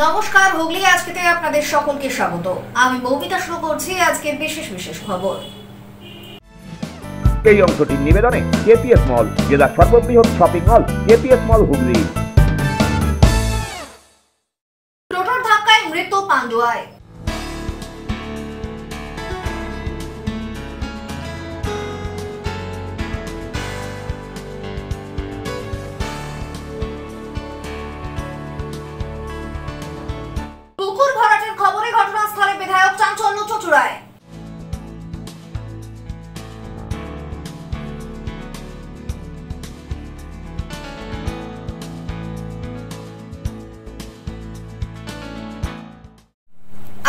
নমস্কার, হুগলি আজকেতে আপনাদের সকলকে স্বাগত। আমি মৌমিতা শুরু করছি আজকের বিশেষ খবর। এই অংশটির নিবেদনে কেপিএস মল, জেলার সর্ববৃহৎ শপিং মল কেপিএস মল হুগলি। টোটোর ধাক্কায় মৃত্যু পান্ডুয়ায়। পুকুর ভরাটের খবরে ঘটনাস্থলে বিধায়ক চাঞ্চল্য চুঁচুড়ায়।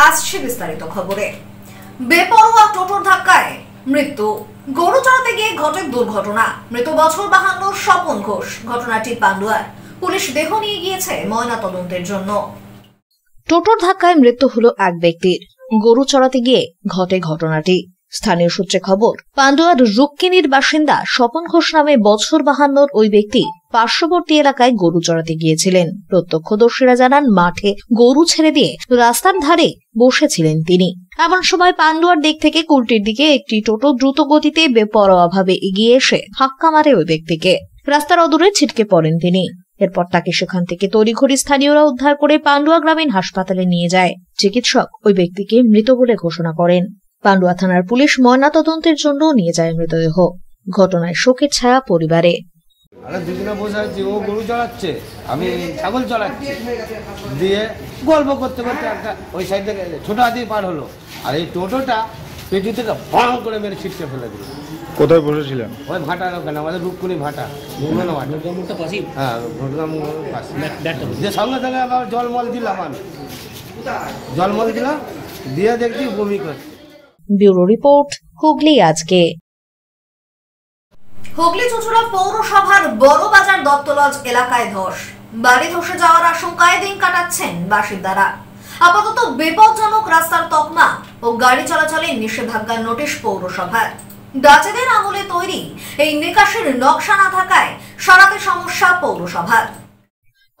আসছে বিস্তারিত খবরে। বেপরোয়া টোটোর ধাক্কায় মৃত্যু। গরু চড়াতে গিয়ে ঘটে দুর্ঘটনা। মৃত বছর 52 স্বপন ঘোষ। ঘটনাটি পান্ডুয়ার। পুলিশ দেহ নিয়ে গিয়েছে ময়না তদন্তের জন্য। টোটোর ধাক্কায় মৃত্যু হলো এক ব্যক্তির। গরু চড়াতে গিয়ে ঘটে ঘটনাটি। স্থানীয় সূত্রে খবর, পান্ডুয়ার রুক্মিণীর বাসিন্দা স্বপন ঘোষ নামে বছর 52 ওই ব্যক্তি পার্শ্ববর্তী এলাকায় গরু চড়াতে গিয়েছিলেন। প্রত্যক্ষদর্শীরা জানান, মাঠে গরু ছেড়ে দিয়ে রাস্তার ধারে বসেছিলেন তিনি। এমন সময় পান্ডুয়ার দিক থেকে কুলটির দিকে একটি টোটো দ্রুত গতিতে বেপরোয়াভাবে এগিয়ে এসে ধাক্কা মারে ওই ব্যক্তিকে। রাস্তার অদূরে ছিটকে পড়েন তিনি। এরপর তাকে সেখান থেকে তড়িঘড়ি স্থানীয়রা উদ্ধার করে পান্ডুয়া গ্রামীণ হাসপাতালে নিয়ে যায়। চিকিৎসক ওই ব্যক্তিকে মৃত বলে ঘোষণা করেন। পান্ডুয়া থানার পুলিশ ময়না তদন্তের জন্য নিয়ে যায় মৃতদেহ। ঘটনায় শোকের ছায়া পরিবারে। দুজনে বসে আছি, ও গরু চড়াচ্ছে, আমি ছাগল চড়াচ্ছি, দিয়ে গল্প করতে করতে একটা ওই সাইড থেকে ছোট হাতি পার হলো, আর এই টোটোটা পেটি থেকে ভং করে মেরে ছিটকে ফেলে দিল। কোথায় বসেছিলেন? ওই ভাটার ওখানে, আমাদের রূপকুনি ভাটা, ঘুমনো ভাটা। হ্যাঁ, ঘটনামূলক পাশে। যে সঙ্গে সঙ্গে আবার জলমল দিলাম, আমি জলমল দিলাম, দিয়ে দেখছি বমি করছে। ব্যুরো রিপোর্ট, হুগলি আজকে। হুগলি চুঁচুড়া পৌরসভার বড় বাজার দত্তলজ এলাকায় ধস। বাড়ি ধসে যাওয়ার আশঙ্কায় দিন কাটাচ্ছেন বাসিন্দারা। আপাতত বিপজ্জনক রাস্তার তকমা ও গাড়ি চলাচলে নিষেধাজ্ঞার নোটিশ পৌরসভার। ডাচেদের আমলে তৈরি এই নিকাশির নকশা না থাকায় সরাতে সমস্যা পৌরসভার।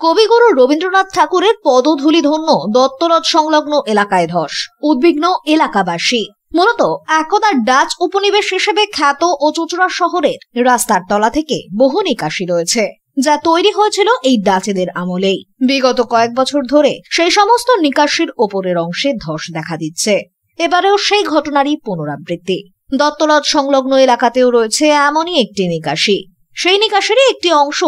কবিগুরু রবীন্দ্রনাথ ঠাকুরের পদধূলি ধন্য দত্তলজ সংলগ্ন এলাকায় ধস। উদ্বিগ্ন এলাকাবাসী। মূলত একদা ডাচ উপনিবেশ হিসেবে খ্যাত ও চুঁচুড়া শহরের রাস্তার তলা থেকে বহু নিকাশি রয়েছে, যা তৈরি হয়েছিল এই ডাচেদের আমলেই। বিগত কয়েক বছর ধরে সেই সমস্ত নিকাশির ওপরের অংশে ধস দেখা দিচ্ছে। এবারেও সেই ঘটনারই পুনরাবৃত্তি। দত্তলজ সংলগ্ন এলাকাতেও রয়েছে এমনই একটি নিকাশি। সেই নিকাশিরই একটি অংশ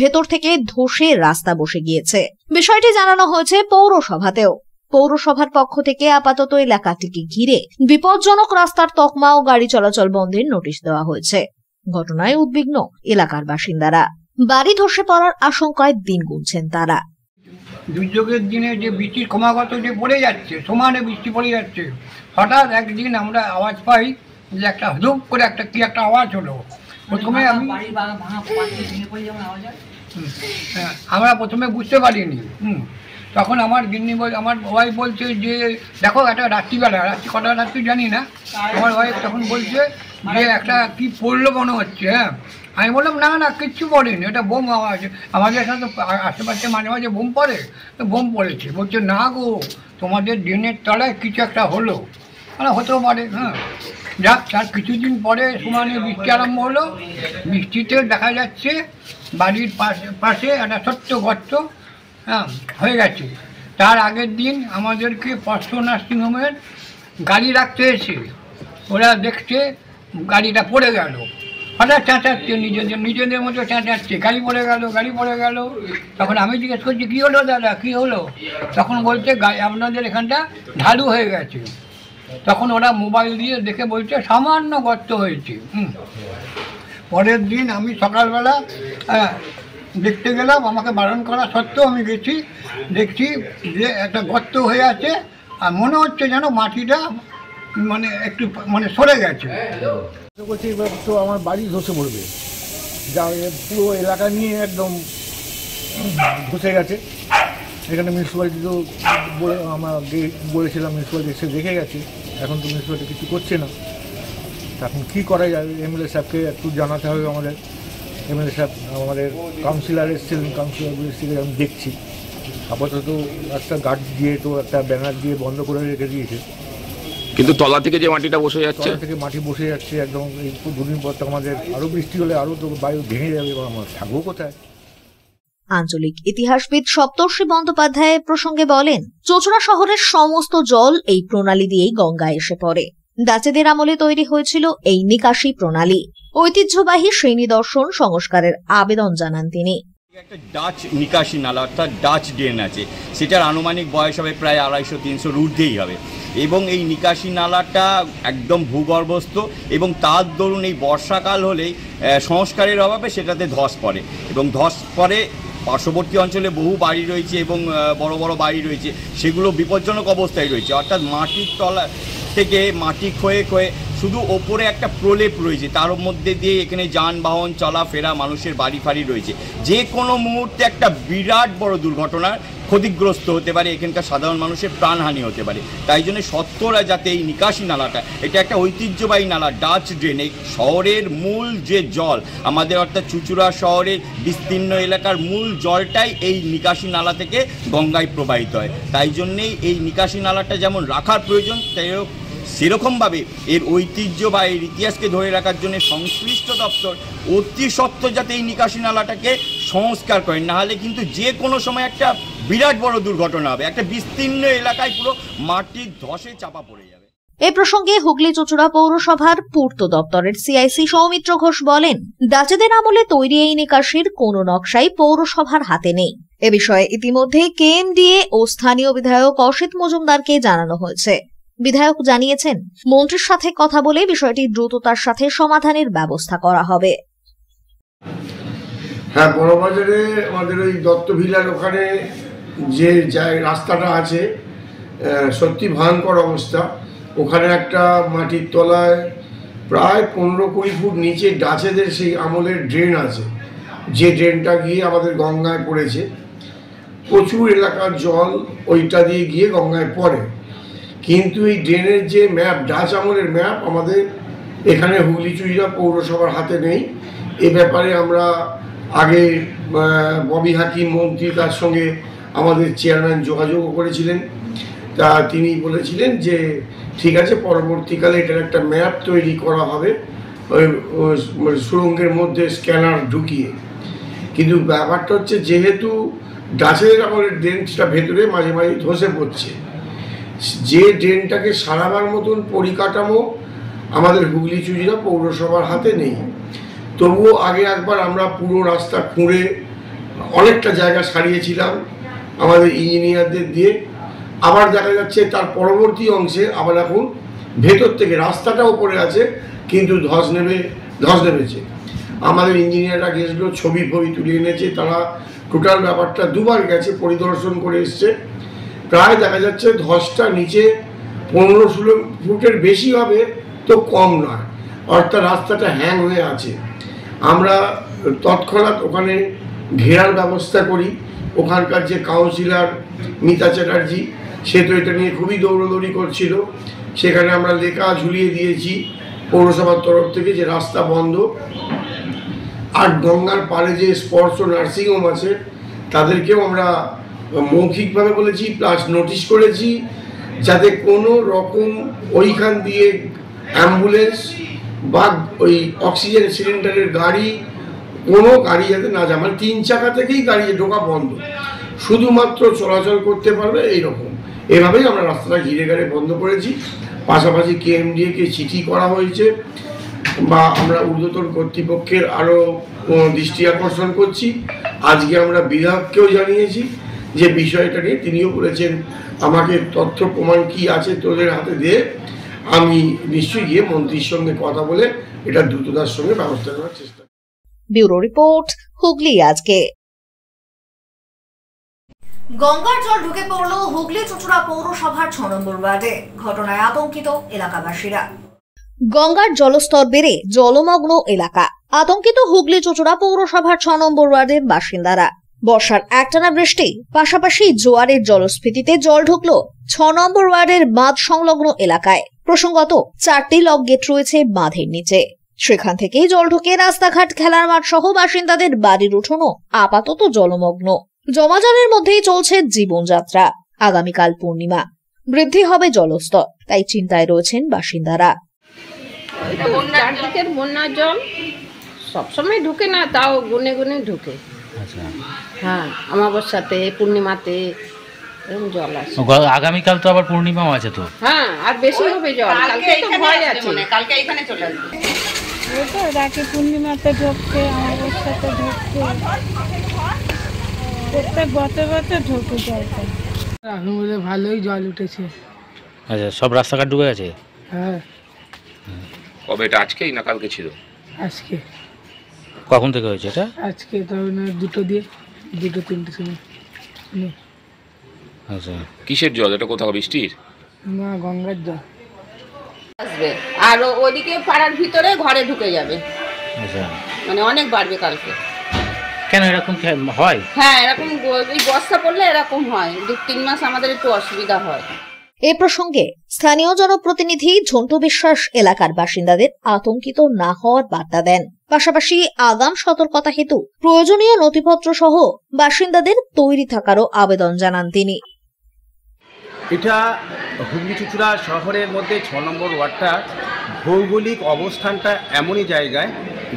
ভেতর থেকে ধসে রাস্তা বসে গিয়েছে। বিষয়টি জানানো হয়েছে পৌরসভাতেও। পৌরসভার পক্ষ থেকে আপাতত এলাকাটিকে ঘিরে বিপজ্জনক রাস্তার তকমা ও গাড়ি চলাচল বন্ধের নোটিশ দেওয়া হয়েছে। ঘটনায় উদ্বিগ্ন এলাকার বাসিন্দারা। বাড়ি ধসে পড়ার আশঙ্কায় দিন গুনছেন তারা। দুর্যোগের দিনে যে বৃষ্টির ক্রমাগত যে পড়ে যাচ্ছে, সমানে বৃষ্টি পড়ে যাচ্ছে, হঠাৎ একদিন আমরা আওয়াজ পাই যে একটা হুপ করে কি একটা আওয়াজ হলো। প্রথমে আমরা প্রথমে বুঝতে পারিনি। তখন আমার আমার ওয়াইফ বলছে যে দেখো একটা রাত্রিবেলা, কটা রাত্রি জানি না, আমার ওয়াইফ তখন বলছে যে একটা কি পড়লো মনে হচ্ছে। হ্যাঁ, আমি বললাম না কিচ্ছু পড়েনি, এটা বোম আওয়াজ। আমাদের এখানে তো আশেপাশে মাঝে মাঝে বোম পড়ে, তো বোম পড়েছে। বলছে না গো, তোমাদের ড্রেনের তলায় কিছু একটা হলো। হতেও পারে। হ্যাঁ, যাক, তার কিছুদিন পরে সমানে বৃষ্টি আরম্ভ হলো। বৃষ্টিতে দেখা যাচ্ছে বাড়ির পাশে একটা ছোট্ট গর্ত হয়ে গেছে। তার আগের দিন আমাদেরকে পশ্চ নার্সিংহোমের গাড়ি রাখতে এসে ওরা দেখছে গাড়িটা পড়ে গেল। হঠাৎ চেঁচাচ্ছে, নিজেদের মধ্যে চেঁচাচ্ছে, গাড়ি পড়ে গেল। তখন আমি জিজ্ঞেস করছি, কী হলো দাদা, কী হলো? তখন বলছে আপনাদের এখানটা ঢালু হয়ে গেছে। তখন ওরা মোবাইল দিয়ে দেখে বলছে সামান্য গর্ত হয়েছে। পরের দিন আমি সকালবেলা দেখতে গেলাম, আমাকে বারণ করা সত্ত্বেও আমি গেছি, দেখছি যে একটা গর্ত হয়ে আছে, আর মনে হচ্ছে যেন মাটিটা একটু সরে গেছে। বলছি এবার তো আমার বাড়ি ধসে পড়বে, যা পুরো এলাকা নিয়ে একদম ধসে গেছে। এখানে মিউনিসিপ্যালিটিও বলেছিলাম, মিউনিসিপ্যালিটি এসে দেখে গেছে। এখন তো মিউনিসিপ্যালিটি কিছু করছে না। এখন কী করা যাবে, এমএলএ সাহেবকে একটু জানাতে হবে আমাদের। এমএলএ সাহেব, আমাদের কাউন্সিলর এসেছিলেন, কাউন্সিলরগুলো এসে আমি দেখছি আপাতত একটা গার্ড দিয়ে তো একটা ব্যানার দিয়ে বন্ধ করে রেখে দিয়েছে। কিন্তু তলা থেকে যে মাটিটা বসে যাচ্ছে, তলা থেকে মাটি বসে যাচ্ছে একদম। এই দুদিন পর তো আমাদের আরও বৃষ্টি হলে আরও তো বায়ু ভেঙে যাবে, এবং আমরা থাকবো কোথায়? আঞ্চলিক ইতিহাসবিদ সপ্তর্ষি বন্দ্যোপাধ্যায় প্রসঙ্গে বলেন, চুঁচুড়া শহরের সমস্ত জল এই প্রণালী দিয়েই গঙ্গায় এসে পড়ে। ডাচেদের আমলে তৈরি হয়েছিল এই নিকাশি প্রণালী। ঐতিহ্যবাহী শ্রেণী দর্শন সংস্কারের আবেদন জানান তিনি। একটা ডাচ নিকাশি নালা অর্থাৎ ডাচ ড্রেন আছে, সেটার আনুমানিক বয়স হবে প্রায় 250-300 ঊর্ধ্বেই হবে, এবং এই নিকাশি নালাটা একদম ভূগর্ভস্থ, এবং তার দরুন এই বর্ষাকাল হলেই সংস্কারের অভাবে সেটাতে ধস পড়ে, এবং ধস পড়ে পার্শ্ববর্তী অঞ্চলে বহু বাড়ি রয়েছে এবং বড় বড় বাড়ি রয়েছে, সেগুলো বিপজ্জনক অবস্থায় রয়েছে। অর্থাৎ মাটির তলা থেকে মাটি ক্ষয়ে ক্ষয়ে শুধু ওপরে একটা প্রলেপ রয়েছে, তার মধ্যে দিয়ে এখানে যানবাহন চলাফেরা, মানুষের বাড়ি ফাড়ি রয়েছে। যে কোনো মুহূর্তে একটা বিরাট বড় দুর্ঘটনার ক্ষতিগ্রস্ত হতে পারে, এখানকার সাধারণ মানুষের প্রাণহানি হতে পারে। তাই জন্য সত্তরা যাতে এই নিকাশি নালাটা, এটা একটা ঐতিহ্যবাহী নালা, ডাচ ড্রেন, এই শহরের মূল যে জল আমাদের, অর্থাৎ চুঁচুড়া শহরের বিস্তীর্ণ এলাকার মূল জলটাই এই নিকাশি নালা থেকে গঙ্গায় প্রবাহিত হয়। তাই জন্যেই এই নিকাশি নালাটা যেমন রাখার প্রয়োজন, তাই সেরকমভাবে এর ঐতিহ্য বা এর ইতিহাসকে ধরে রাখার জন্য সংশ্লিষ্ট দপ্তর অতি সত্ত্বর যাতে এই নিকাশি নালাটাকে সংস্কার করেন, নাহলে কিন্তু যে কোনো সময় একটা বিরাট বড় দুর্ঘটনা হবে, একটা বিস্তীর্ণ এলাকায় পুরো মাটির ধসে চাপা পড়ে যাবে। এ প্রসঙ্গে হুগলি চুঁচুড়া পৌরসভার পূর্ত দপ্তরের সিআইসি সৌমিত্র ঘোষ বলেন, ডাচেদের আমলে তৈরি এই নিকাশির কোনো নকশাই পৌরসভার হাতে নেই। এ বিষয়ে ইতিমধ্যে কেএমডিএ ও স্থানীয় বিধায়ক অসিত মজুমদারকে জানানো হয়েছে। বিধায়ক জানিয়েছেন, মন্ত্রীর সাথে কথা বলে বিষয়টি দ্রুততার সাথে সমাধানের ব্যবস্থা করা হবে। হ্যাঁ, বড়বাজারে আমাদের ওই দত্ত ভিলার ওখানে যে রাস্তাটা আছে, সত্যি ভয়ঙ্কর অবস্থা। ওখানে একটা মাটির তলায় প্রায় 15-20 ফুট নিচে ডাচেদের সেই আমলের ড্রেন আছে, যে ড্রেনটা গিয়ে আমাদের গঙ্গায় পড়েছে। প্রচুর এলাকার জল ওইটা দিয়ে গিয়ে গঙ্গায় পড়ে। কিন্তু এই ড্রেনের যে ম্যাপ, ডাচ আমলের ম্যাপ, আমাদের এখানে হুগলি চুঁচুড়া পৌরসভার হাতে নেই। এ ব্যাপারে আমরা আগে ববি হাকিম মন্ত্রী, তার সঙ্গে আমাদের চেয়ারম্যান যোগাযোগও করেছিলেন। তা তিনি বলেছিলেন যে ঠিক আছে, পরবর্তীকালে এটার একটা ম্যাপ তৈরি করা হবে ওই সুড়ঙ্গের মধ্যে স্ক্যানার ঢুকিয়ে। কিন্তু ব্যাপারটা হচ্ছে, যেহেতু ডাচের আমলের ড্রেনটা ভেতরে মাঝে মাঝে ধসে পড়ছে, যে ড্রেনটাকে সারাবার মতন পরিকাঠামো আমাদের হুগলি চুঁচুড়া পৌরসভার হাতে নেই। তবুও আগে একবার আমরা পুরো রাস্তা খুঁড়ে অনেকটা জায়গা সারিয়েছিলাম আমাদের ইঞ্জিনিয়ারদের দিয়ে। আবার দেখা যাচ্ছে তার পরবর্তী অংশে আবার এখন ভেতর থেকে রাস্তাটা উপরে আছে, কিন্তু ধস নেমেছে। আমাদের ইঞ্জিনিয়াররা গেছিল, ছবি তুলে এনেছে, তারা টোটাল ব্যাপারটা দুবার গেছে, পরিদর্শন করে এসছে। প্রায় দেখা যাচ্ছে ধসটা নিচে 15-16 ফুটের বেশি হবে, তো কম নয়। অর্থাৎ রাস্তাটা হ্যাং হয়ে আছে। আমরা তৎক্ষণাৎ ওখানে ঘেরার ব্যবস্থা করি। ওখানকার যে কাউন্সিলর মিতা চ্যাটার্জি, সে তো এটা নিয়ে খুবই দৌড়দৌড়ি করছিল। সেখানে আমরা লেখা ঝুলিয়ে দিয়েছি পৌরসভার তরফ থেকে যে রাস্তা বন্ধ। আর গঙ্গার পাড়ে যে স্পর্শ নার্সিংহোম আছে, তাদেরকেও আমরা মৌখিকভাবে বলেছি, প্লাস নোটিশ করেছি, যাতে কোনো রকম ওইখান দিয়ে অ্যাম্বুলেন্স বা ওই অক্সিজেন সিলিন্ডারের গাড়ি, কোনো গাড়ি যাতে না যায়। মানে 3 চাকা থেকেই গাড়ি ঢোকা বন্ধ, শুধুমাত্র চলাচল করতে পারবে এইরকম। এভাবেই আমরা রাস্তাটা ঘিরে বন্ধ করেছি। পাশাপাশি কেএমডিএকে চিঠি করা হয়েছে, বা আমরা ঊর্ধ্বতন কর্তৃপক্ষের আরও দৃষ্টি আকর্ষণ করছি। আজকে আমরা বিধায়ককেও জানিয়েছি যে বিষয়টা নিয়ে, তিনিও বলেছেন আমাকে তথ্য প্রমাণ কি আছে তোদের হাতে দিয়ে, আমি নিশ্চয়ই গিয়ে মন্ত্রীর সঙ্গে কথা বলে এটা দ্রুততার সঙ্গে ব্যবস্থা করার চেষ্টা। ব্যুরো রিপোর্ট, হুগলি আজকে। গঙ্গার জল ঢুকে পড়ল হুগলি চুঁচুড়া পৌরসভার 6 নম্বর ওয়ার্ডে। ঘটনায় আতঙ্কিত এলাকাবাসীরা। গঙ্গার জলস্তর বেড়ে জলমগ্ন এলাকা। আতঙ্কিত হুগলি চুঁচুড়া পৌরসভার 6 নম্বর ওয়ার্ডের বাসিন্দারা। বর্ষার একটানা বৃষ্টি, পাশাপাশি জোয়ারের জলস্ফীতিতে জল ঢুকল 6 নম্বর ওয়ার্ডের বাঁধ সংলগ্ন এলাকায়। প্রসঙ্গত, 4টি লক গেট রয়েছে বাঁধের নিচে। সেখান থেকেই জল ঢুকে রাস্তাঘাট, খেলার মাঠ সহ বাসিন্দাদের বাড়ির উঠোনও আপাতত জলমগ্ন। জমাজলের মধ্যেই চলছে জীবনযাত্রা। আগামীকাল পূর্ণিমা, বৃদ্ধি হবে জলস্তর, তাই চিন্তায় রয়েছেন বাসিন্দারা। চারদিকের বন্যার জল সবসময় ঢুকে না, তাও গুনে গুনে ঢুকে। হ্যাঁ, অমাবস্যাতে, পূর্ণিমাতে এরকম জল আসে। আগামীকাল তো আবার পূর্ণিমাও আছে তো। হ্যাঁ, আর বেশি হবে জল। কালকে তো ভয় আছে, কালকে এখানে চলে আসবে। ওই তো রাখি পূর্ণিমাতে ঢুকছে, অমাবস্যাতে ঢুকছে, প্রত্যেক বছর ঢুকে জলটা। এখন বলে ভালোই জল উঠেছে। আচ্ছা, সব রাস্তাঘাট ডুবে গেছে? হ্যাঁ। কবে এটা, আজকেই না কালকে ছিল? আজকে। কখন থেকে হয়েছে এটা? আজকে তখন 2-3 সময়। আচ্ছা, কিসের জল এটা? কোথাও বৃষ্টির না, গঙ্গার জল আসবে। আর ওইদিকে পাড়ার ভিতরে ঘরে ঢুকে যাবে। আচ্ছা, মানে অনেক বাড়বে কালকে। কেন এরকম হয়? হ্যাঁ, এরকম এই বর্ষা পড়লে এরকম হয়। 2-3 মাস আমাদের একটু অসুবিধা হয়। এ প্রসঙ্গে স্থানীয় জনপ্রতিনিধি ঝন্টু বিশ্বাস এলাকার বাসিন্দাদের আতঙ্কিত না হওয়ার বার্তা দেন। পাশাপাশি আগাম সতর্কতা হেতু প্রয়োজনীয় নথিপত্র সহ বাসিন্দাদের তৈরি থাকারও আবেদন জানান তিনি। এটা হুগলি চুঁচুড়া শহরের মধ্যে 6 নম্বর ওয়ার্ডটা ভৌগোলিক অবস্থানটা এমনই জায়গায়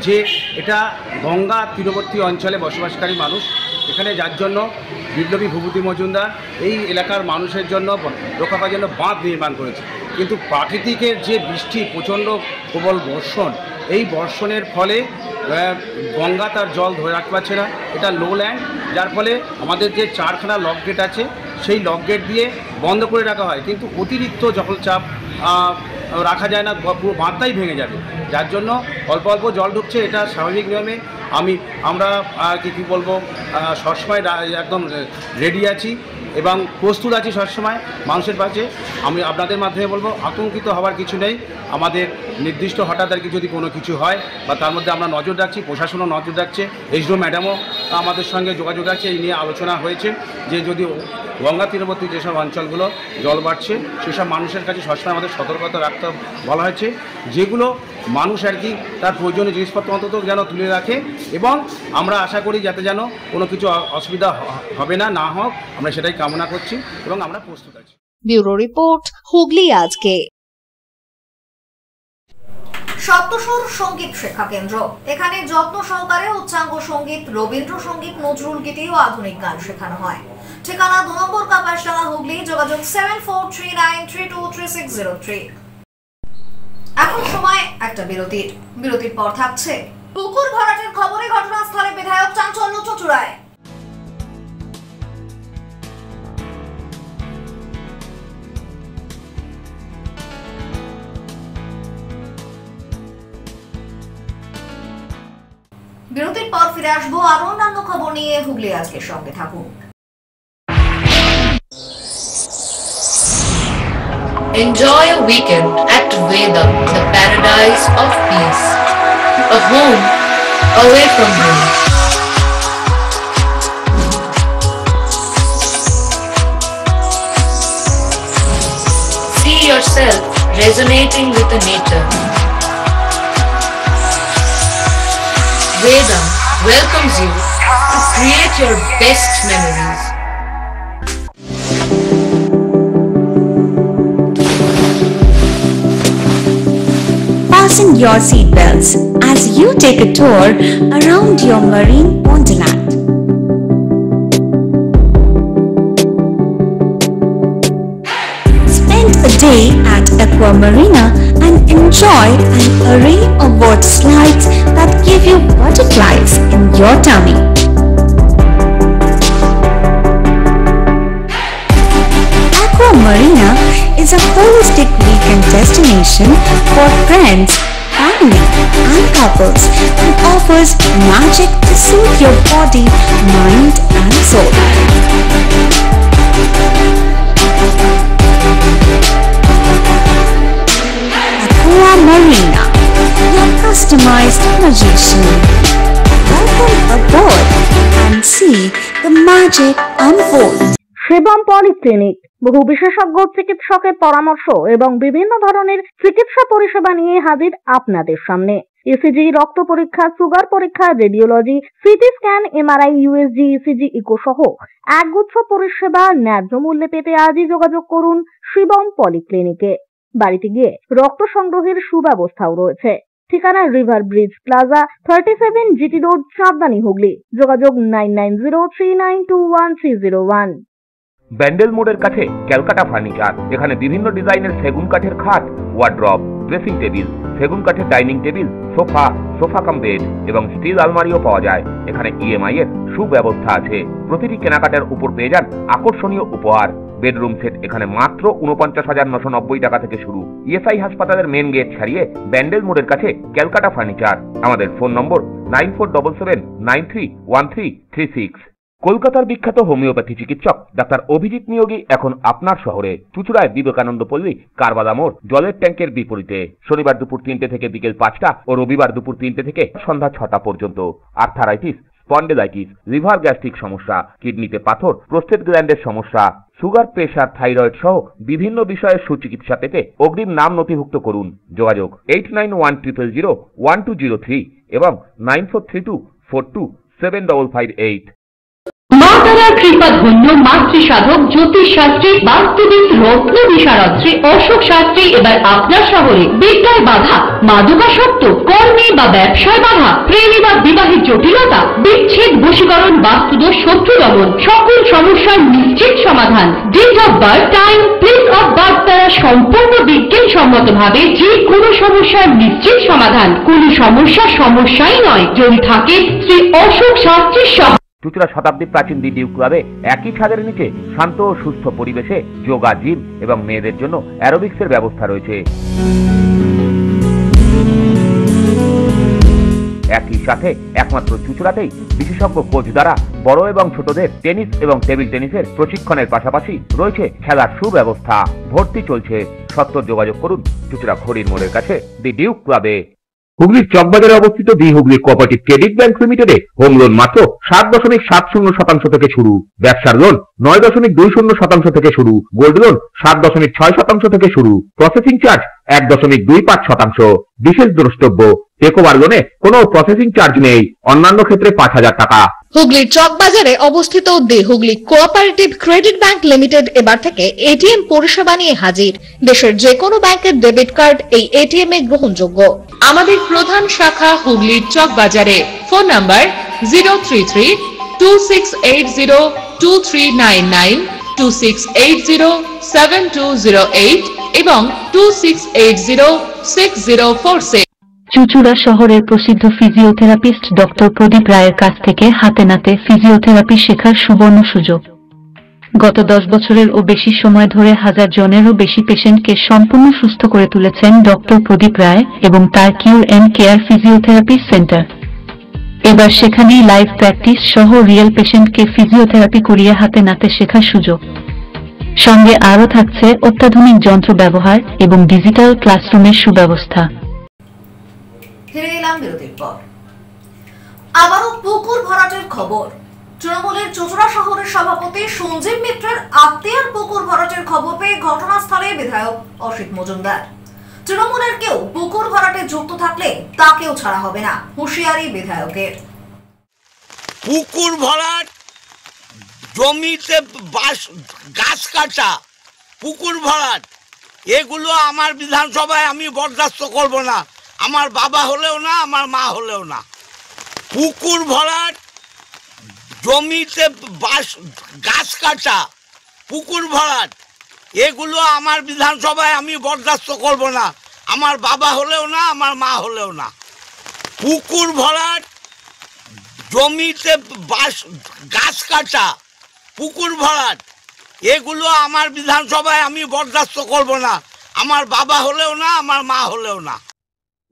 যে এটা গঙ্গা তীরবর্তী অঞ্চলে বসবাসকারী মানুষ, এখানে যার জন্য বিপ্লবী ভূপতি মজুমদার এই এলাকার মানুষের জন্য রক্ষা করার জন্য বাঁধ নির্মাণ করেছে। কিন্তু প্রাকৃতিকের যে বৃষ্টি, প্রচণ্ড প্রবল বর্ষণ, এই বর্ষণের ফলে গঙ্গা তার জল ধরে রাখতে পারছে না। এটা লো ল্যান্ড, যার ফলে আমাদের যে 4খানা লক গেট আছে সেই লক গেট দিয়ে বন্ধ করে রাখা হয়, কিন্তু অতিরিক্ত জলচাপ রাখা যায় না, পুরো বাঁধটাই ভেঙে যাবে। যার জন্য অল্প অল্প জল ঢুকছে, এটা স্বাভাবিক নিয়মে। আমরা কি বলবো, সবসময় একদম রেডি আছি এবং প্রস্তুত আছি সবসময় মানুষের পাশে। আমি আপনাদের মাধ্যমে বলবো, আতঙ্কিত হওয়ার কিছু নেই। আমাদের নির্দিষ্ট হঠাৎ আর কি যদি কোনো কিছু হয় বা তার মধ্যে আমরা নজর রাখছি, প্রশাসনও নজর রাখছে, এসডিও ম্যাডামও আমাদের সঙ্গে যোগাযোগ রাখছে। এই নিয়ে আলোচনা হয়েছে যে যদি গঙ্গা তীরবর্তী যেসব অঞ্চলগুলো জল বাড়ছে সেসব মানুষের কাছে সবসময় আমাদের সতর্কতা রাখতে বলা হয়েছে, যেগুলো মানুষ আর কি তার প্রয়োজনীয় জিনিসপত্র অন্তত যেন তুলে রাখে। এবং আমরা আশা করি যাতে যেন কোনো কিছু অসুবিধা হবে না হোক, আমরা সেটাই কামনা করছি এবং আমরা প্রস্তুত আছি। ব্যুরো রিপোর্ট, হুগলি আজকে। সপ্তসুর সঙ্গীত শিক্ষা কেন্দ্র, এখানে যত্ন সহকারে উচ্চাঙ্গ সঙ্গীত, রবীন্দ্রসঙ্গীত, নজরুল গীতি ও আধুনিক গান শেখানো হয়। ঠিকানা 2 নম্বর কাপাসডাঙ্গা, হুগলি। যোগাযোগ 7439323603। এখন সময় একটা বিরতির পর থাকছে পুকুর ভরাটের খবরে ঘটনাস্থলে বিধায়ক চাঞ্চল্য চুঁচুড়ায়। বিরতির পর ফিরে আসবো আরো অন্যান্য খবর নিয়ে। হুগলি আজকের সঙ্গে থাকুন। Enjoy a weekend at Vedam, the paradise of peace. A home away from home. See yourself resonating with the nature. Vedam welcomes you to create your best memories. Fasten your seatbelts as you take a tour around your marine wonderland. Spend a day at Aqua Marina and enjoy an array of water slides that give you butterflies in your tummy. Aqua Marina is a holistic weekend destination for friends, family and couples and offers magic to soothe your body, mind and soul. Aqua Marina, your customized magician. Welcome aboard and see the magic unfold. Shivam polyclinic, বহু বিশেষজ্ঞ চিকিৎসকের পরামর্শ এবং বিভিন্ন ধরনের চিকিৎসা পরিষেবা নিয়ে হাজির আপনাদের সামনে। ইসিজি, রক্ত পরীক্ষা, সুগার পরীক্ষা, radiology, CT scan, MRI, USG, ECG, echo সহ একগুচ্ছ পরিষেবা ন্যায্য মূল্যে পেতে আজই যোগাযোগ করুন শিবম পলিক্লিনিকে। বাড়িতে গিয়ে রক্ত সংগ্রহের সুব্যবস্থাও রয়েছে। ঠিকানা River Bridge Plaza, 37 GT Road, চাঁদদানি, হুগলি। যোগাযোগ 9903921301। ব্যান্ডেল মোড়ের কাছে ক্যালকাটা ফার্নিচার। এখানে বিভিন্ন ডিজাইনের সেগুন কাঠের খাট, ওয়ার্ড্রপ, ড্রেসিং টেবিল, সেগুন কাঠের dining table, sofa cum bed এবং স্টিল আলমারিও পাওয়া যায়। এখানে ইএমআই এর সুব্যবস্থা আছে। প্রতিটি কেনাকাটার উপর পেয়ে যান আকর্ষণীয় উপহার। বেডরুম সেট এখানে মাত্র ৪৯,৯৯০ টাকা থেকে শুরু। ইএসআই হাসপাতালের মেন গেট ছাড়িয়ে ব্যান্ডেল মোড়ের কাছে ক্যালকাটা ফার্নিচার। আমাদের ফোন নম্বর 9477931336। কলকাতার বিখ্যাত হোমিওপ্যাথি চিকিৎসক ডাক্তার অভিজিৎ নিয়োগী এখন আপনার শহরে চুঁচুড়ায় বিবেকানন্দ পল্লী, কারবাদা মোড়, জলের ট্যাঙ্কের বিপরীতে। শনিবার দুপুর ৩টে থেকে বিকেল ৫টা ও রবিবার দুপুর ৩টে থেকে সন্ধ্যা ৬টা পর্যন্ত। আর্থারাইটিস, স্পন্ডেলাইটিস, লিভার গ্যাস্ট্রিক সমস্যা, কিডনিতে পাথর, প্রোস্টেট গ্ল্যান্ডের সমস্যা, সুগার, প্রেশার, থাইরয়েড সহ বিভিন্ন বিষয়ের সুচিকিৎসা পেতে অগ্রিম নাম নথিভুক্ত করুন। যোগাযোগ 8910001203 এবং 9432427558। মা তারার কৃপা ধন্য মাতৃ সাধক জ্যোতিষ শাস্ত্রী, বাস্তুবিদ, রত্ন বিশারদ অশোক শাস্ত্রী এবার আপনার শহরে। বিদ্যায় বাধা, মাদকাসক্ত, কর্মে বা ব্যবসায় বাধা, প্রেমে বা বিবাহের জটিলতা, বিচ্ছেদ, বশীকরণ, বাস্তুদোষ, শত্রু দমন, সকল সমস্যার নিশ্চিত সমাধান। Date of birth, time, place of birth দ্বারা সম্পূর্ণ বিজ্ঞানসম্মত ভাবে যে কোনো সমস্যার নিশ্চিত সমাধান। কোন সমস্যাই নয় যদি থাকে শ্রী অশোক শাস্ত্রীর সহ। চুঁচুড়া শতাব্দী প্রাচীন দি ডিউক ক্লাবে একই ছাদের নিচে শান্ত ও সুস্থ পরিবেশে যোগা, জিম এবং মেয়েদের জন্য অ্যারোবিক্সের ব্যবস্থা রয়েছে। একই সাথে একমাত্র চুঁচুড়াতেই বিশেষজ্ঞ কোচ দ্বারা বড় এবং ছোটদের টেনিস এবং টেবিল টেনিসের প্রশিক্ষণের পাশাপাশি রয়েছে খেলার সুব্যবস্থা। ভর্তি চলছে। সত্বর যোগাযোগ করুন চুঁচুড়া খড়ির মোড়ের কাছে দি ডিউক ক্লাবে। হুগলির চকবাজারে অবস্থিত the Hooghly cooperative credit bank লিমিটেডে হোম লোন মাত্র 7.70% থেকে শুরু। ব্যবসার লোন 9.20% থেকে শুরু। গোল্ড লোন 7.6% থেকে শুরু। Processing charge 1.25%। বিশেষ দ্রষ্টব্য, টেকওভার লোনে কোনো প্রসেসিং চার্জ নেই। অন্যান্য ক্ষেত্রে 5,000 টাকা। হুগলির চকবাজারে অবস্থিত the Hooghly cooperative credit bank limited এবার থেকে এটিএম পরিষেবা নিয়ে হাজির। দেশের যে কোনো ব্যাংকের ডেবিট কার্ড এই এটিএম এ গ্রহণযোগ্য। আমাদের প্রধান শাখা হুগলির চকবাজারে। ফোন নাম্বার 033-2680-2399, 2680-7208 এবং 2680-6046। চুঁচুড়া শহরের প্রসিদ্ধ ফিজিওথেরাপিস্ট ডক্টর প্রদীপ রায়ের কাছ থেকে হাতে নাতে ফিজিওথেরাপি শেখার সুবর্ণ সুযোগ। গত 10 বছরের ও বেশি সময় ধরে 1000 জনেরও বেশি পেশেন্টকে সম্পূর্ণ সুস্থ করে তুলেছেন ডক্টর প্রদীপ রায় এবং তার কিউর এন্ড কেয়ার ফিজিওথেরাপি সেন্টার। এবার সেখানেই লাইভ প্র্যাকটিস সহ রিয়েল পেশেন্টকে ফিজিওথেরাপি করিয়ে হাতে নাতে শেখার সুযোগ। সঙ্গে আরও থাকছে অত্যাধুনিক যন্ত্র ব্যবহার এবং ডিজিটাল ক্লাসরুমের সুব্যবস্থা। ফিরে এলাম বিরতির পর। আবারও পুকুর ভরাটের খবর। তৃণমূলের চুঁচুড়া শহরের সভাপতি সঞ্জীব মিত্রের আত্মীয়ার পুকুর ভরাটের খবর পেয়ে ঘটনাস্থলে বিধায়ক অসিত মজুমদার। তৃণমূলের কেউ পুকুর ভরাটে যুক্ত থাকলে তাকেও ছাড়া হবে না, হুঁশিয়ারি বিধায়কের। পুকুর ভরাট, জমিতে গাছ কাটা, পুকুর ভরাট, এগুলো আমার বিধানসভায় আমি বরদাস্ত করব না। আমার বাবা হলেও না, আমার মা হলেও না। পুকুর ভরাট, জমিতে গাছ কাটা, পুকুর ভরাট, এগুলো আমার বিধানসভায় আমি বরদাস্ত করব না। আমার বাবা হলেও না, আমার মা হলেও না। পুকুর ভরাট, জমিতে গাছ কাটা, পুকুর ভরাট, এগুলো আমার বিধানসভায় আমি বরদাস্ত করব না। আমার বাবা হলেও না, আমার মা হলেও না।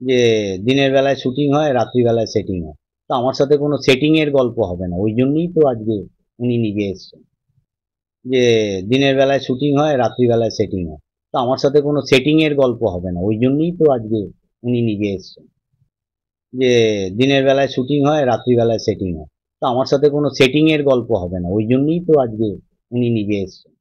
যে দিনের বেলায় শুটিং হয়, রাত্রিবেলায় সেটিং হয়, তো আমার সাথে কোনো সেটিংয়ের গল্প হবে না। ওই জন্যই তো আজকে উনি নিজে এসছেন। যে দিনের বেলায় শুটিং হয়, রাত্রিবেলায় সেটিং হয়, তো আমার সাথে কোনো সেটিংয়ের গল্প হবে না। ওই জন্যই তো আজকে উনি নিজে এসছেন। যে দিনের বেলায় শুটিং হয়, রাত্রিবেলায় সেটিং হয়, তো আমার সাথে কোনো সেটিংয়ের গল্প হবে না। ওই জন্যই তো আজকে উনি নিজে এসছেন।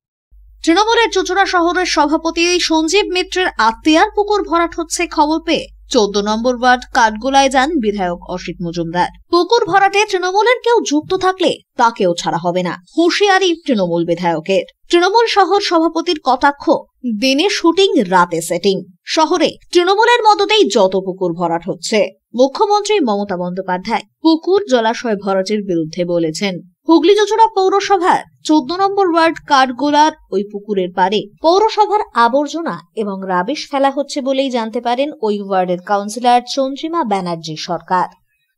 তৃণমূলের চুঁচুড়া শহরের সভাপতি সঞ্জীব মিত্রের আত্মীয়ার পুকুর ভরাট হচ্ছে খবর পেয়ে 14 নম্বর ওয়ার্ড কাঠগোলায় যান বিধায়ক অসিত মজুমদার। পুকুর ভরাটে তৃণমূলের কেউ যুক্ত থাকলে তাকেও ছাড়া হবে না, হুঁশিয়ারি তৃণমূল বিধায়কের। তৃণমূল শহর সভাপতির কটাক্ষ, দিনে শুটিং রাতে সেটিং। শহরে তৃণমূলের মদতেই যত পুকুর ভরাট হচ্ছে। মুখ্যমন্ত্রী মমতা বন্দ্যোপাধ্যায় পুকুর জলাশয় ভরাটের বিরুদ্ধে বলেছেন। হুগলি চুঁচুড়া পৌরসভার 14 নম্বর ওয়ার্ড কাঠগোলার ওই পুকুরের পারে পৌরসভার আবর্জনা এবং রাবিশ ফেলা হচ্ছে বলেই জানতে পারেন ওই ওয়ার্ডের কাউন্সিলর চন্দ্রিমা ব্যানার্জি সরকার।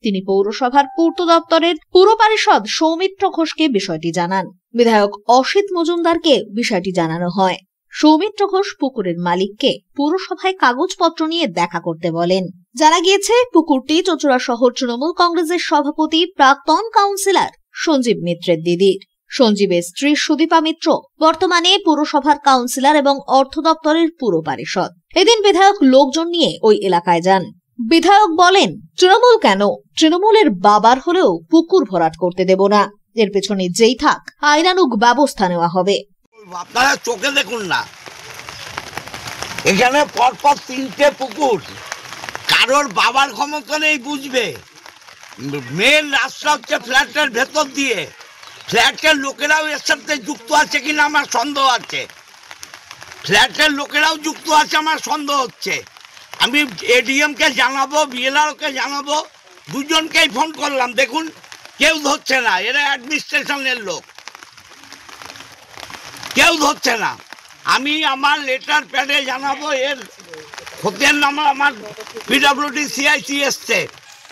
তিনি পৌরসভার পূর্ত দপ্তরের পুর পরিষদ সৌমিত্র ঘোষকে বিষয়টি জানান। বিধায়ক অসিত মজুমদারকে বিষয়টি জানানো হয়। সৌমিত্র ঘোষ পুকুরের মালিককে পুরসভায় কাগজপত্র নিয়ে দেখা করতে বলেন। জানা গিয়েছে পুকুরটি চুঁচুড়া শহর তৃণমূল কংগ্রেসের সভাপতি প্রাক্তন কাউন্সিলর সঞ্জীব মিত্রের দিদির। সঞ্জীবের স্ত্রী সুদীপা মিত্র বর্তমানে পুরসভার কাউন্সিলর এবং অর্থ দপ্তরের পুর পরিষদ। এদিন বিধায়ক লোকজন নিয়ে ওই এলাকায় যান। বিধায়ক বলেন, তৃণমূল কেন, তৃণমূলের বাবার হলেও পুকুর ভরাট করতে দেব না। এর পেছনে যেই থাক আইনানুগ ব্যবস্থা নেওয়া হবে। আপনারা চোখে দেখুন না, এখানে পরপর 3টে পুকুর। কারোর বাবার ক্ষমতা নেই বুঝবে। মেন রাস্তা হচ্ছে ফ্ল্যাটের ভেতর দিয়ে। ফ্ল্যাটের লোকেরাও এর সাথে যুক্ত আছে কিনা আমার সন্দেহ আছে। ফ্ল্যাটের লোকেরাও যুক্ত আছে আমার সন্দেহ হচ্ছে। আমি এডিএমকে জানাবো, বিএলআরকে জানাবো, দুজনকেই ফোন করলাম, দেখুন কেউ ধরছে না। এরা অ্যাডমিনিস্ট্রেশনের লোক, কেউ ধরছে না। আমি আমার লেটার প্যাডে জানাবো, এর খতিয়ান নামা আমার পিডব্লিউডি সিআইসি এসছে।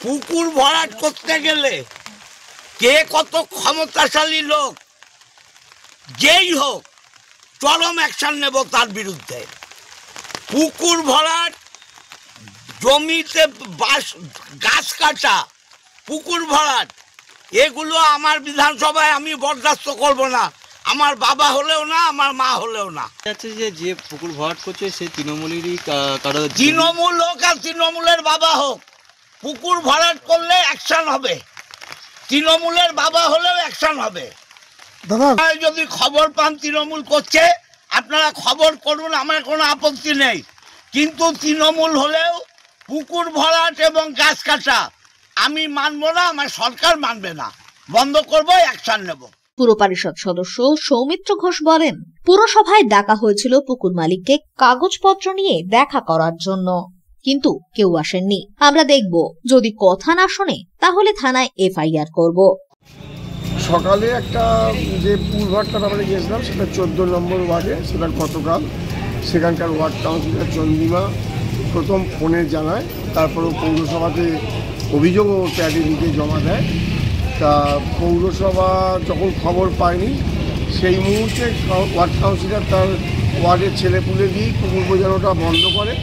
পুকুর ভরাট করতে গেলে কে কত ক্ষমতাশালী লোক যেই হোক চরম অ্যাকশন নেব তার বিরুদ্ধে। পুকুর ভরাট, জমিতে গাছ কাটা, পুকুর ভরাট, এগুলো আমার বিধানসভায় আমি বরদাস্ত করব না। আমার বাবা হলেও না, আমার মা হলেও না। যে পুকুর ভরাট করছে সে তৃণমূলেরই কারো, তৃণমূল হোক আর তৃণমূলের বাবা হোক, পুকুর ভরাট করলে অ্যাকশন হবে। তৃণমূলের বাবা হলেও অ্যাকশন হবে। যদি খবর পান তৃণমূল করছে, আপনারা খবর করুন, আমার কোনো আপত্তি নেই। কিন্তু তৃণমূল হলেও পুকুর ভরাট এবং গাছ কাটা আমি মানব না, আমার সরকার মানবে না। বন্ধ করবো, অ্যাকশন নেব। পুর পরিষদ সদস্য সৌমিত্র ঘোষ বলেন, পুরসভায় ডাকা হয়েছিল পুকুর মালিককে কাগজপত্র নিয়ে দেখা করার জন্য, কিন্তু কেউ আসেননি। আমরা দেখব, যদি কথা না শোনে তাহলে থানায় এফআইআর করব। সকালে একটা যে পুরভাটটা আমরা গিয়েছিলাম সেটা 14 নম্বর ওয়ার্ডে, সেটা গতকাল সেখানকার ওয়ার্ড কাউন্সিলর চন্দ্রিমা প্রথম ফোনে জানায়, তারপরে পৌরসভাতে অভিযোগও প্যাডে লিখে জমা দেয়। তা পৌরসভা যখন খবর পায়নি সেই মুহূর্তে ওয়ার্ড কাউন্সিলর তার ওয়ার্ডের ছেলেপুলে দিয়ে পুকুর বোঝানোটা বন্ধ করে।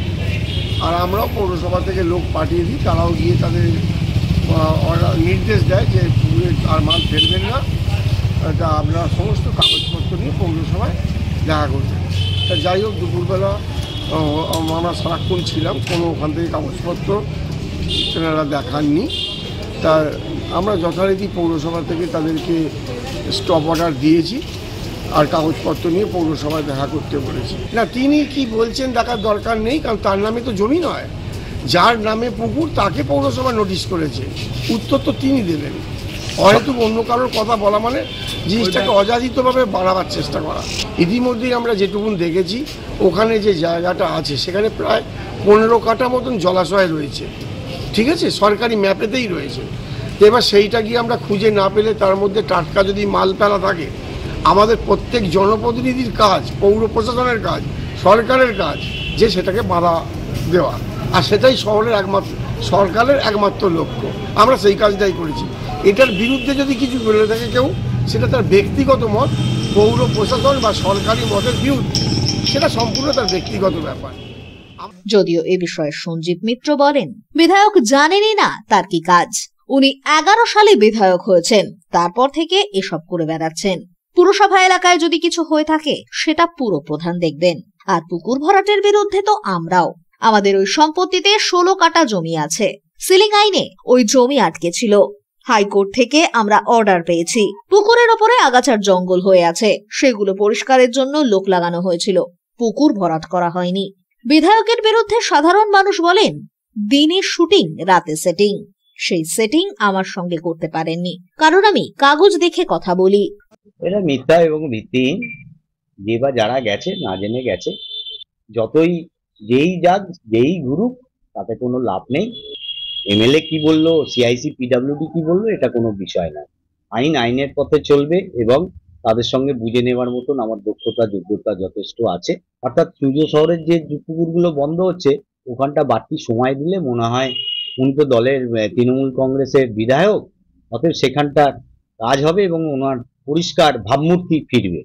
আর আমরাও পৌরসভা থেকে লোক পাঠিয়ে দিই, তারাও গিয়ে তাদের নির্দেশ দেয় যে পুকুরে আর মাল ফেলবেন না। তা আমরা সমস্ত কাগজপত্র নিয়ে পৌরসভায় দেখা করতেন। তা যাই হোক, দুপুরবেলা আমরা সারাক্ষণ ছিলাম, কোনো ওখান থেকে কাগজপত্র তেনারা দেখাননি। তা আমরা যথারীতি পৌরসভা থেকে তাদেরকে স্টপ অর্ডার দিয়েছি আর কাগজপত্র নিয়ে পৌরসভায় দেখা করতে বলেছি। না, তিনি কি বলছেন দেখার দরকার নেই, কারণ তার নামে তো জমি নয়। যার নামে পুকুর তাকে পৌরসভা নোটিশ করেছে, উত্তর তো তিনি দেবেন। হয়তো অন্য কারোর কথা বলা মানে জিনিসটাকে অযাচিতভাবে বাড়াবার চেষ্টা করা। ইতিমধ্যেই আমরা যেটুকুন দেখেছি, ওখানে যে জায়গাটা আছে সেখানে প্রায় 15 কাঠা মতন জলাশয় রয়েছে, ঠিক আছে, সরকারি ম্যাপেতেই রয়েছে। এবার সেইটা গিয়ে আমরা খুঁজে না পেলে তার মধ্যে টাটকা যদি মাল ফেলা থাকে, আমাদের প্রত্যেক জনপ্রতিনিধির কাজ, পৌর প্রশাসনের কাজ, সরকারের কাজ যে সেটাকে বাধা দেওয়া, আর সেটাই সরকারের একমাত্র লক্ষ্য। আমরা সেই কাজটাই করেছি। এটার বিরুদ্ধে যদি কিছু বলে থাকে কেউ, সেটা তার ব্যক্তিগত মত, পৌর প্রশাসন বা সরকারি মতের বিরুদ্ধে, সেটা সম্পূর্ণ তার ব্যক্তিগত ব্যাপার। যদিও এ বিষয়ে সঞ্জীব মিত্র বলেন, বিধায়ক জানেনই না তার কি কাজ। উনি 11 সালে বিধায়ক হয়েছেন, তারপর থেকে এসব করে বেড়াচ্ছেন। পুরসভা এলাকায় যদি কিছু হয়ে থাকে সেটা পুরো প্রধান দেখবেন। আর পুকুর ভরাটের বিরুদ্ধে তো আমরাও। আমাদের ওই সম্পত্তিতে 16 কাঠা জমি আছে। সিলিং আইনে ওই জমি আটকে ছিল। হাইকোর্ট থেকে আমরা অর্ডার পেয়েছি। পুকুরের ওপরে আগাছার জঙ্গল হয়ে আছে, সেগুলো পরিষ্কারের জন্য লোক লাগানো হয়েছিল, পুকুর ভরাট করা হয়নি। বিধায়কের বিরুদ্ধে সাধারণ মানুষ বলেন, দিনে শুটিং, রাতে সেটিং। সেই সেটিং আমার সঙ্গে করতে পারেননি, কারণ আমি কাগজ দেখে কথা বলি। এটা মিথ্যা এবং ভিত্তিহীন। যে বা যারা গেছে না জেনে গেছে, যতই যেই যাক যেই ঘুরুক তাতে কোনো লাভ নেই। এমএলএ কি বললো, সিআইসি পিডব্লিউডি কি বললো, এটা কোনো বিষয় না। আইন আইনের পথে চলবে এবং তাদের সঙ্গে বুঝে নেওয়ার মতন আমার দক্ষতা যোগ্যতা যথেষ্ট আছে। অর্থাৎ সূর্য শহরের যে পুকুরগুলো বন্ধ হচ্ছে, ওখানটা বাড়তি সময় দিলে মনে হয়, উনি তো দলের তৃণমূল কংগ্রেসের বিধায়ক, অতএব সেখানটার কাজ হবে এবং ওনার পরিষ্কার ভাবমূর্তি ফিরবে।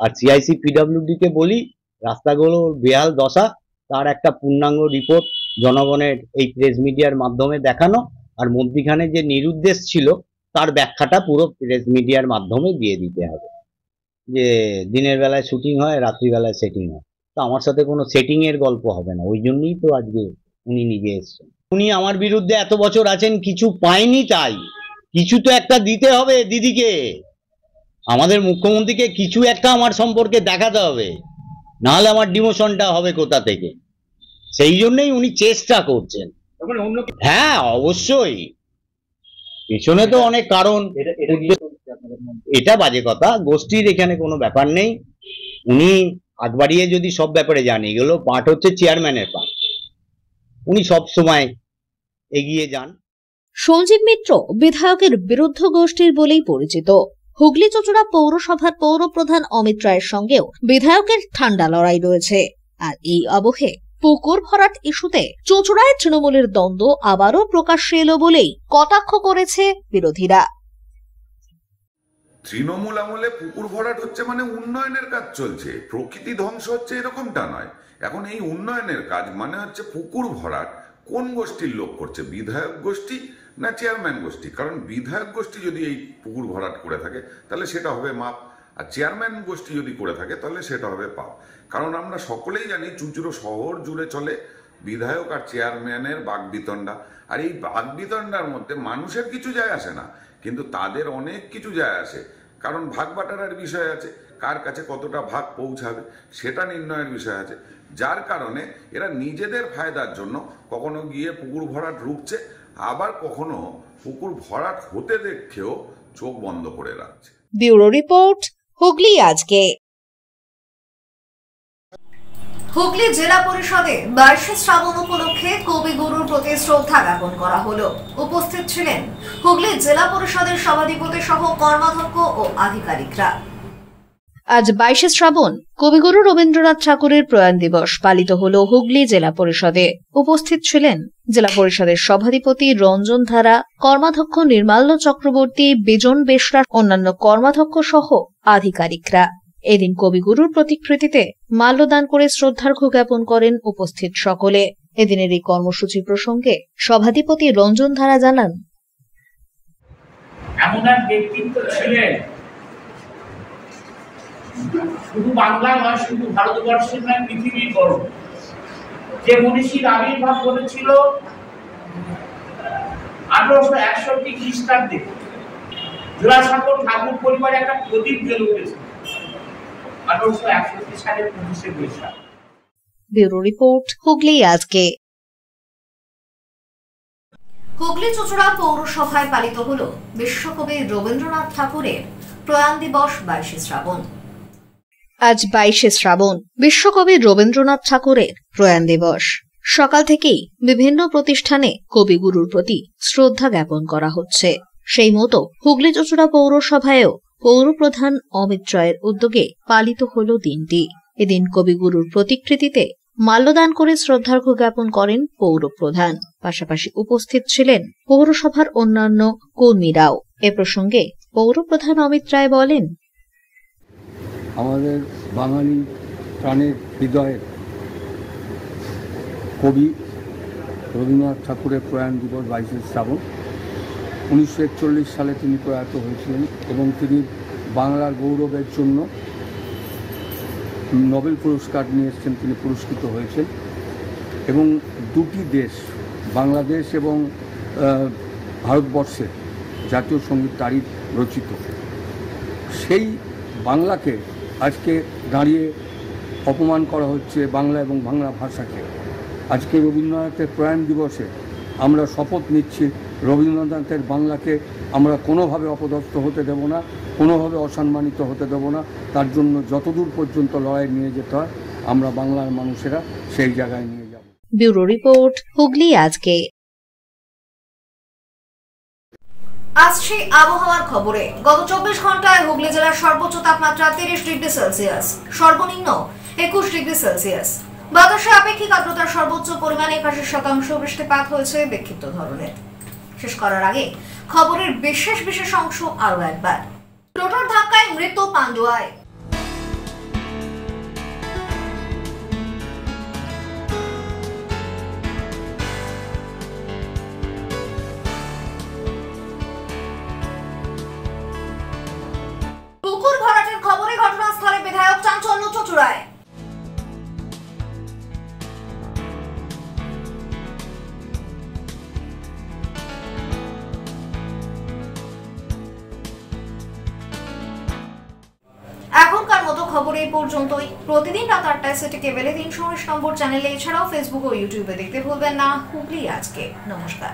আর সিআইসি পিডব্লিউডি কে বলি, রাস্তাগুলোর বেহাল দশা, তার একটা পূর্ণাঙ্গ রিপোর্ট জনগণের এই প্রেস মিডিয়ার মাধ্যমে দেখানো, আর মধ্যিখানে যে নিরুদ্দেশ ছিল তার ব্যাখ্যাটা পুরো প্রেস মিডিয়ার মাধ্যমে দিয়ে দিতে হবে। যে দিনের বেলায় শুটিং হয়, রাত্রিবেলায় সেটিং হয়, তো আমার সাথে কোনো সেটিং এর গল্প হবে না। ওই জন্যই তো আজকে উনি নিজে এসছেন। উনি আমার বিরুদ্ধে এত বছর আছেন, কিছু পায়নি, তাই কিছু তো একটা দিতে হবে দিদিকে, আমাদের মুখ্যমন্ত্রীকে কিছু একটা আমার সম্পর্কে দেখাতে হবে, নাহলে আমার ডিমোশনটা হবে কোথা থেকে। সেই জন্যই উনি চেষ্টা করছেন। হ্যাঁ অবশ্যই, পেছনে তো অনেক কারণ। এটা বাজে কথা, গোষ্ঠীর এখানে কোনো ব্যাপার নেই। উনি আগ বাড়িয়ে যদি সব ব্যাপারে জানি, এগুলো পার্ট হচ্ছে চেয়ারম্যানের পার্ট, উনি সব সময় এগিয়ে যান। সঞ্জীব মিত্র বিধায়কের বিরুদ্ধ গোষ্ঠীর বলেই পরিচিত। হুগলি চুঁচুড়া পৌরসভার পৌরপ্রধান অমিত রায়ের সঙ্গেও বিধায়কের ঠান্ডা লড়াই রয়েছে। আর এই আবহে পুকুর ভরাট ইস্যুতে চুঁচুড়ায় তৃণমূলের দ্বন্দ্ব আবারও প্রকাশ্যে এলো বলেই কটাক্ষ করেছে বিরোধীরা। তৃণমূল আমলে পুকুর ভরাট হচ্ছে মানে উন্নয়নের কাজ চলছে, প্রকৃতি ধ্বংস হচ্ছে এরকমটা নয়। এখন এই উন্নয়নের কাজ মানে হচ্ছে পুকুর ভরাট কোন গোষ্ঠীর লোক করছে, বিধায়ক গোষ্ঠী না চেয়ারম্যান গোষ্ঠী? কারণ বিধায়ক গোষ্ঠী যদি এই পুকুর ভরাট করে থাকে তাহলে সেটা হবে মাপ, আর চেয়ারম্যান গোষ্ঠী যদি করে থাকে তাহলে সেটা হবে পাপ। কারণ আমরা সকলেই জানি চুঁচুড়ো শহর জুড়ে চলে বিধায়ক আর চেয়ারম্যানের বাগবিতণ্ডা, আর এই বাগবিতণ্ডার মধ্যে মানুষের কিছু যায় আসে না, কিন্তু তাদের অনেক কিছু যায় আসে। কারণ ভাগ বাটারার বিষয় আছে, কার কাছে কতটা ভাগ পৌঁছাবে সেটা নির্ণয়ের বিষয় আছে, যার কারণে এরা নিজেদের ফায়দার জন্য কখনো গিয়ে পুকুর ভরাট রুখছে, আবার কখনো পুকুর ভরাট হতে দেখেও চোখ বন্ধ করে রাখছে। ব্যুরো রিপোর্ট, হুগলি আজকে। হুগলি জেলা পরিষদে 22 শ্রাবণ উপলক্ষে কবিগুরুর প্রতি শ্রদ্ধা জ্ঞাপন করা হলো। উপস্থিত ছিলেন হুগলি জেলা পরিষদের সভাধিপতি সহ কর্মাধ্যক্ষ ও আধিকারিকরা। আজ 22 শ্রাবণ কবিগুরু রবীন্দ্রনাথ ঠাকুরের প্রয়াণ দিবস পালিত হল হুগলি জেলা পরিষদে। উপস্থিত ছিলেন জেলা পরিষদের সভাধিপতি রঞ্জন ধারা, কর্মাধ্যক্ষ নির্মাল্য চক্রবর্তী, বিজন বেশরা, অন্যান্য কর্মাধ্যক্ষ সহ আধিকারিকরা। এদিন কবিগুরুর প্রতিকৃতিতে মাল্যদান করে শ্রদ্ধার্ঘ্য জ্ঞাপন করেন উপস্থিত সকলে। এদিনের এই কর্মসূচি প্রসঙ্গে সভাধিপতি রঞ্জন ধারা জানান, এমন এক ব্যক্তিত্ব ছিলেন, শুধু বাংলা নয়, শুধু ভারতবর্ষের নয়, পৃথিবীর গর্ব। যে মনীষীর আবির্ভাব ঘটেছিল 1861 খ্রিস্টাব্দে, জোড়াসাঁকোর ঠাকুর পরিবারে একটা প্রদীপ জ্বলে উঠেছিল 1861 সালের 25শে বৈশাখ। ব্যুরো রিপোর্ট, হুগলি আজকে। হুগলি চুঁচুড়া পৌরসভায় পালিত হল বিশ্বকবি রবীন্দ্রনাথ ঠাকুরের প্রয়াণ দিবস 22 শ্রাবণ। আজ 22 শ্রাবণ বিশ্বকবি রবীন্দ্রনাথ ঠাকুরের প্রয়াণ দিবস। সকাল থেকেই বিভিন্ন প্রতিষ্ঠানে কবিগুরুর প্রতি শ্রদ্ধা জ্ঞাপন করা হচ্ছে। সেই মতো হুগলি চুঁচুড়া পৌরসভায়ও পৌরপ্রধান অমিত রায়ের উদ্যোগে পালিত হল দিনটি। এদিন কবিগুরুর প্রতিকৃতিতে মাল্যদান করে শ্রদ্ধার্ঘ্য জ্ঞাপন করেন পৌরপ্রধান। পাশাপাশি উপস্থিত ছিলেন পৌরসভার অন্যান্য কর্মীরাও। এ প্রসঙ্গে পৌরপ্রধান অমিত রায় বলেন, আমাদের বাঙালি প্রাণের হৃদয়ের কবি রবীন্দ্রনাথ ঠাকুরের প্রয়াণ দিবস 22 শ্রাবণ। 1941 সালে তিনি প্রয়াত হয়েছিলেন এবং তিনি বাংলার গৌরবের জন্য নোবেল পুরস্কার নিয়ে এসেছেন, তিনি পুরস্কৃত হয়েছেন। এবং দুটি দেশ, বাংলাদেশ এবং ভারতবর্ষের জাতীয় সঙ্গীত তারই রচিত। সেই বাংলাকে আজকে দাঁড়িয়ে অপমান করা হচ্ছে, বাংলা এবং বাংলা ভাষাকে। আজকে রবীন্দ্রনাথের প্রয়াণ দিবসে আমরা শপথ নিচ্ছি রবীন্দ্রনাথের বাংলাকে আমরা কোনোভাবে অপদস্থ হতে দেব না, কোনোভাবে অসম্মানিত হতে দেব না। তার জন্য যতদূর পর্যন্ত লড়াই নিয়ে যেতে হয় আমরা বাংলার মানুষেরা সেই জায়গায় নিয়ে যাব। ব্যুরো রিপোর্ট, হুগলি আজকে। আসছে আবহাওয়ার খবরে। গত 24 ঘন্টায় হুগলি জেলার সর্বোচ্চ তাপমাত্রা 30 ডিগ্রি সেলসিয়াস, সর্বনিম্ন 21 ডিগ্রি সেলসিয়াস। বাতাসে আপেক্ষিক আর্দ্রতার সর্বোচ্চ পরিমাণে 81% বৃষ্টিপাত হয়েছে বিক্ষিপ্ত ধরনের। শেষ করার আগে খবরের বিশেষ বিশেষ অংশ আরো একবার। টোটোর ধাক্কায় মৃত্যু পান্ডুয়ায়। পুকুর ভরাটের খবরে ঘটনাস্থলে বিধায়ক চাঞ্চল্য চুঁচুড়ায়। এখনকার মতো খবর এই পর্যন্তই। প্রতিদিন রাত 8টায় সিটি কেবলে 319 নম্বর চ্যানেলে, এছাড়াও ফেসবুক ও ইউটিউবে দেখতে ভুলবেন না হুগলি আজকে। নমস্কার।